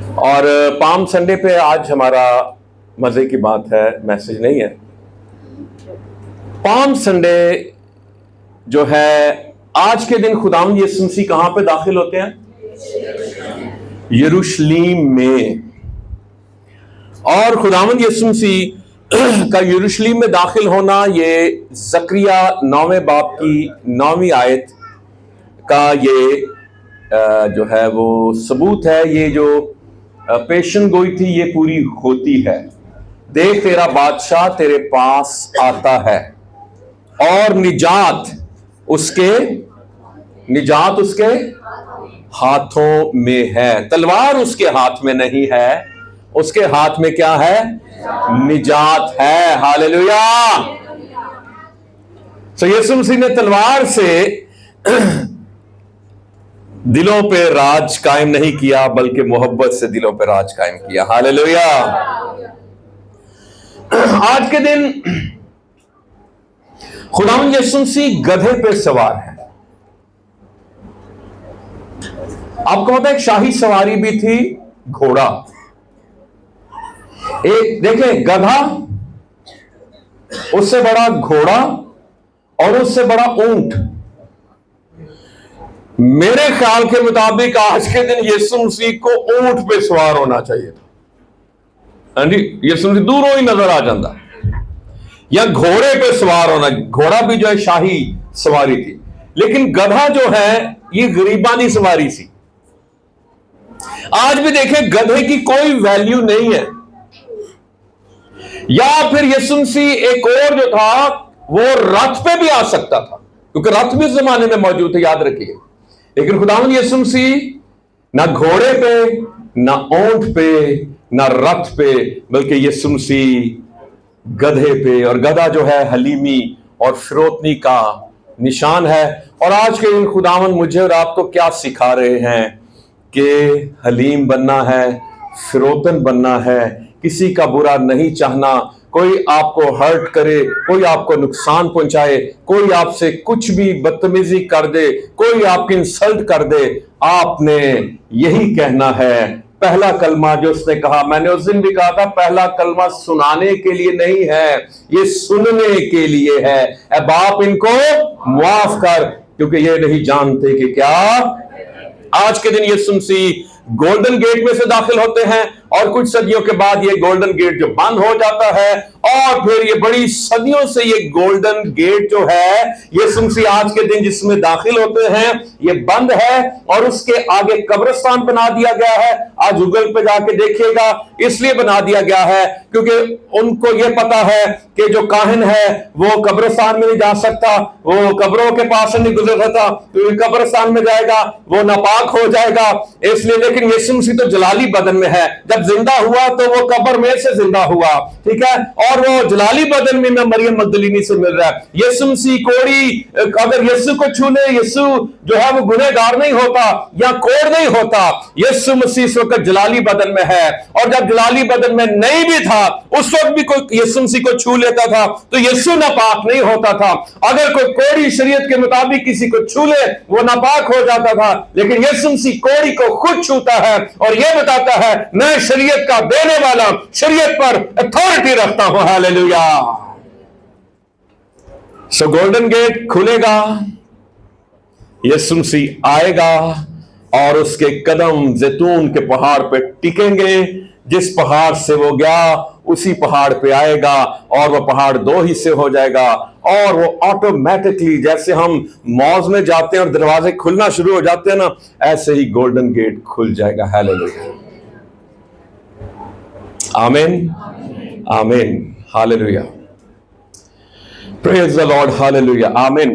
اور palm Sunday پہ آج ہمارا مزے کی بات ہے، میسج نہیں ہے۔ پام سنڈے جو ہے، آج کے دن خداوند یسوع مسیح کہاں پہ داخل ہوتے ہیں؟ یروشلیم میں۔ اور خداوند یسوع مسیح کا یروشلیم میں داخل ہونا یہ زکریا 9 باب کی 9 آیت کا یہ جو ہے وہ ثبوت ہے۔ یہ جو پیشن گوئی تھی یہ پوری ہوتی ہے۔ دیکھ تیرا بادشاہ تیرے پاس آتا ہے اور نجات اس کے ہاتھوں میں ہے۔ تلوار اس کے ہاتھ میں نہیں ہے، اس کے ہاتھ میں کیا ہے؟ نجات ہے۔ ہاللیلویا۔ تو یسوع مسیح نے تلوار سے دلوں پہ راج قائم نہیں کیا، بلکہ محبت سے دلوں پہ راج قائم کیا۔ ہاللیلویا۔ آج کے دن خداوند یسوع مسیح گدھے پہ سوار ہے۔ آپ کو پتا ہے ایک شاہی سواری بھی تھی، گھوڑا۔ ایک دیکھیں، گدھا، اس سے بڑا گھوڑا اور اس سے بڑا اونٹ۔ میرے خیال کے مطابق آج کے دن یسوع مسیح کو اونٹ پہ سوار ہونا چاہیے تھا۔ یسوع مسیح دوروں ہی نظر آ جاتا، یا گھوڑے پہ سوار ہونا۔ گھوڑا بھی جو ہے شاہی سواری تھی، لیکن گدھا جو ہے یہ غریبانی سواری سی۔ آج بھی دیکھیں گدھے کی کوئی ویلیو نہیں ہے۔ یا پھر یسوع مسیح ایک اور جو تھا وہ رتھ پہ بھی آ سکتا تھا، کیونکہ رتھ بھی اس زمانے میں موجود تھے، یاد رکھیے۔ لیکن خداوند یسوع مسیح نہ گھوڑے پہ، نہ اونٹ پہ، نہ رتھ پہ، بلکہ یسوع مسیح گدھے پہ۔ اور گدھا جو ہے حلیمی اور فروتنی کا نشان ہے۔ اور آج کے دن خداوند مجھے اور آپ کو کیا سکھا رہے ہیں کہ حلیم بننا ہے، فروتن بننا ہے، کسی کا برا نہیں چاہنا۔ کوئی آپ کو ہرٹ کرے، کوئی آپ کو نقصان پہنچائے، کوئی آپ سے کچھ بھی بدتمیزی کر دے، کوئی آپ کی انسلٹ کر دے، آپ نے یہی کہنا ہے۔ پہلا کلمہ جو اس نے کہا، میں نے اس دن بھی کہا تھا، پہلا کلمہ سنانے کے لیے نہیں ہے، یہ سننے کے لیے ہے۔ اے باپ ان کو معاف کر، کیونکہ یہ نہیں جانتے کہ کیا۔ آج کے دن یسوع مسیح گولڈن گیٹ میں سے داخل ہوتے ہیں، اور کچھ صدیوں کے بعد یہ گولڈن گیٹ جو بند ہو جاتا ہے، اور پھر یہ بڑی صدیوں سے یہ گولڈن گیٹ جو ہے یسوع مسیح آج کے دن جس میں داخل ہوتے ہیں یہ بند ہے، اور اس کے آگے قبرستان بنا دیا گیا ہے۔ آج گوگل پہ جا کے دیکھیے گا، اس لیے بنا دیا گیا ہے کیونکہ ان کو یہ پتا ہے کہ جو کاہن ہے وہ قبرستان میں نہیں جا سکتا، وہ قبروں کے پاس نہیں گزر سکتا، تو قبرستان میں جائے گا وہ ناپاک ہو جائے گا۔ اس لیے لیکن یسوع مسیح تو جلالی بدن میں ہے، جب زندہ ہوا تو وہ قبر میں سے زندہ ہوا، ٹھیک ہے، اور وہ جلالی بدن میں مریم مگدلینی سے مل رہا ہے۔ یسوع مسیح کوڑی اگر یسوع کو چھو لے، یسوع جو ہے وہ گنہگار نہیں ہوتا یا کوڑ نہیں ہوتا۔ یسوع مسیح اس وقت جلالی بدن میں ہے، اور جب جلالی بدن میں نہیں بھی تھا اس وقت بھی کوئی یسوع مسیح کو چھو لیتا تھا تو یسوع ناپاک نہیں ہوتا تھا۔ اگر کوئی کوڑی شریعت کے مطابق کسی کو چھو لے وہ ناپاک ہو جاتا تھا، لیکن یسوع مسیح کوڑی کو خود چھوتا ہے اور یہ بتاتا ہے میں شریعت کا دینے والا، شریعت پر اتھارٹی رکھتا ہوں۔ ہاللیلویا۔ سو گولڈن گیٹ کھلے گا، یسوع مسیح آئے گا، اور اس کے قدم زیتون کے پہاڑ پہ ٹکیں گے۔ جس پہاڑ سے وہ گیا اسی پہاڑ پہ آئے گا، اور وہ پہاڑ 2 حصے ہو جائے گا، اور وہ آٹومیٹکلی جیسے ہم موز میں جاتے ہیں اور دروازے کھلنا شروع ہو جاتے ہیں نا، ایسے ہی گولڈن گیٹ کھل جائے گا۔ ہاللیلویا۔ آمین آمین۔ ہاللیلویا۔ پریز دی لارڈ۔ ہاللیلویا۔ آمین۔